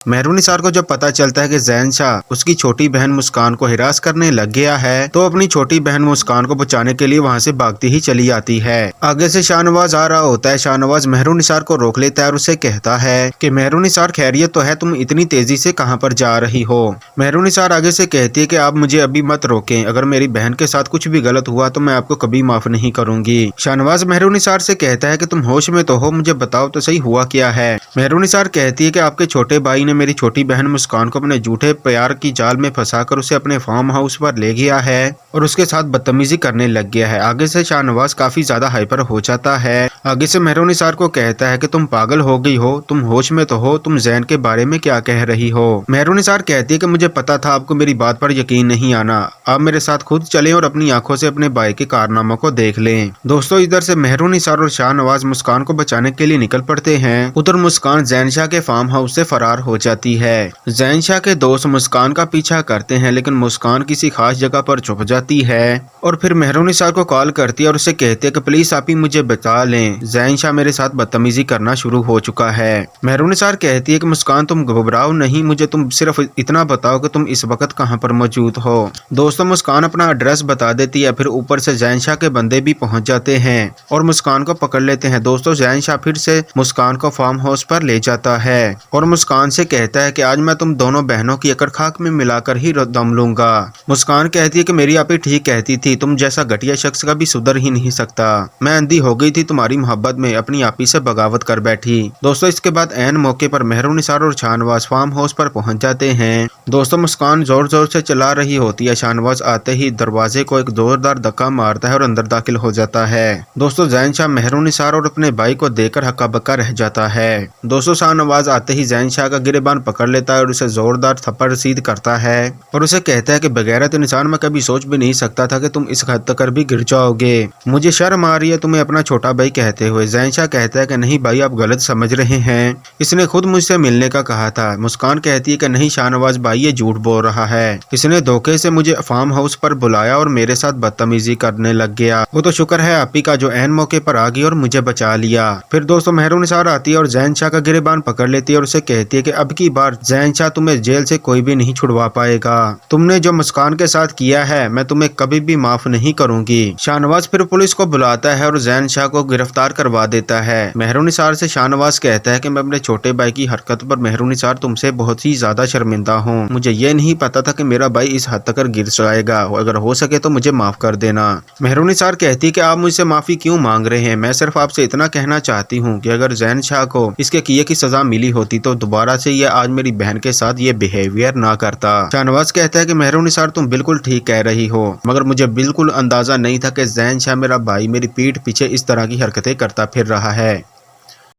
Maroon Nisar को जब पता चलता है कि ज़ैन शाह उसकी छोटी बहन मुस्कान को हिरास करने लग गया है तो अपनी छोटी बहन मुस्कान को बचाने के लिए वहां से भागती ही चली आती है। आगे से शाहनवाज आ रहा होता है। शाहनवाज मेहरून निसार को रोक लेता है और उसे कहता है कि मेहरून निसार खैरियत तो है, तुम इतनी तेजी से कहां पर जा रही हो। मेहरून निसार आगे से कहती है कि आप मुझे अभी मत रोकें, अगर मेरी बहन के साथ कुछ भी गलत हुआ तो मैं आपको कभी माफ नहीं करूंगी। शाहनवाज मेहरून निसार से कहता है कि तुम होश में तो हो, मुझे बताओ तो सही हुआ क्या है। मेहरून निसार कहती है कि आपके छोटे भाई ने मेरी छोटी बहन मुस्कान को अपने झूठे प्यार की जाल में फंसाकर उसे अपने फार्म हाउस पर ले गया है और उसके साथ बदतमीजी करने लग गया है। आगे से शाहनवाज काफी ज्यादा हाइपर हो जाता है। आगे से मेहरून निसार को कहता है कि तुम पागल हो गई हो, तुम होश में तो हो, तुम ज़ैन के बारे में क्या कह रही हो। मेहरून निसार कहती है कि मुझे पता था आपको मेरी बात पर यकीन नहीं आना, आप मेरे साथ खुद चलें और अपनी आंखों से अपने भाई के कारनामों को देख लें। दोस्तों इधर से मेहरून निसार और शाहनवाज मुस्कान को बचाने के लिए निकल पड़ते हैं। उधर मुस्कान ज़ैन शाह के फार्म हाउस से फरार हो जाती है। ज़ैन शाह के दोस्त मुस्कान का पीछा करते हैं लेकिन मुस्कान किसी खास जगह पर छुप जाती है और फिर मेहरून निसार को कॉल करती है और उसे कहती है कि प्लीज आप ही मुझे बचा लें, ज़ैन शाह मेरे साथ बदतमीजी करना शुरू हो चुका है। मेहरून निसार कहती है कि मुस्कान तुम घबराओ नहीं, मुझे तुम सिर्फ इतना बताओ कि तुम इस वक्त कहां पर मौजूद हो। दोस्तों मुस्कान अपना एड्रेस बता देती है, फिर ऊपर से ज़ैन शाह के बंदे भी पहुंच जाते हैं और मुस्कान को पकड़ लेते हैं। दोस्तों ज़ैन शाह फिर से मुस्कान को फार्म हाउस पर ले जाता है और मुस्कान से कहता है कि आज मैं तुम दोनों बहनों की अकड़ खाक में मिलाकर ही दम लूंगा। मुस्कान कहती है कि मेरी आप ही ठीक कहती थी, तुम जैसा घटिया शख्स का भी सुधर ही नहीं सकता। मैं अंधी हो गई थी तुम्हारी मोहब्बत में, अपनी आप ही से बगावत कर बैठी। दोस्तों इसके बाद ऐन मौके पर मेहरून निसार और शाहनवाज फार्म हाउस पर पहुंच जाते हैं। दोस्तों मुस्कान जोर जोर से चला रही होती है। शाहनवाज आते ही दरवाजे को एक जोरदार धक्का मारता है और अंदर दाखिल हो जाता है। दोस्तों ज़ैन शाह मेहरून निसार और अपने भाई को देखकर हक्का बक्का रह जाता है। दोस्तों शाहनवाज आते ही ज़ैन शाह का गिरेबान पकड़ लेता है और उसे जोरदार थप्पड़ रसीद करता है और उसे कहता है कि बगैरत इंसान मैं कभी सोच भी नहीं सकता था कि तुम इस हद तक भी गिर जाओगे, मुझे शर्म आ रही है तुम्हें अपना छोटा भाई कहते हुए। ज़ैन शाह कहता है कि नहीं भाई आप गलत समझ रहे हैं, इसने खुद मुझसे मिलने का कहा था। मुस्कान कहती है कि नहीं शाहनवाज भाई ये झूठ बोल रहा है, इसने धोखे से मुझे फार्म हाउस पर बुलाया और मेरे साथ बदतमीजी करने लग गया। वो तो शुक्र है आप ही का जो ऐन मौके पर आ गई और मुझे बचा लिया। फिर दोस्तों मेहरून निसार आती है और ज़ैन शाह का गिरेबान पकड़ लेती है और उसे कहती है कि अब की बार ज़ैन शाह तुम्हें जेल से कोई भी नहीं छुड़वा पाएगा, तुमने जो मुस्कान के साथ किया है मैं तुम्हें कभी भी माफ नहीं करूंगी। शाहनवाज फिर पुलिस को बुलाता है और ज़ैन शाह को गिरफ्तार करवा देता है। मेहरून निसार से शाहनवाज कहता है कि मैं अपने छोटे भाई की हरकत पर मेहरून निसार तुमसे बहुत ही ज्यादा शर्मिंदा हूँ, मुझे ये नहीं पता था कि मेरा भाई इस हद तक गिर जाएगा, अगर हो सके तो मुझे माफ कर देना। मेहरून निसार कहती है कि आप मुझसे माफी क्यों मांग रहे हैं, मैं सिर्फ आपसे इतना कहना चाहती हूँ कि अगर ज़ैन शाह को इसके किए की सजा मिली होती तो दोबारा से ये आज मेरी बहन के साथ ये बिहेवियर ना करता। शाहनवाज कहता है कि मेहरून निसार तुम बिल्कुल ठीक कह रही हो, मगर मुझे बिल्कुल अंदाजा नहीं था कि ज़ैन शाह मेरा भाई मेरी पीठ पीछे इस तरह की हरकतें करता फिर रहा है।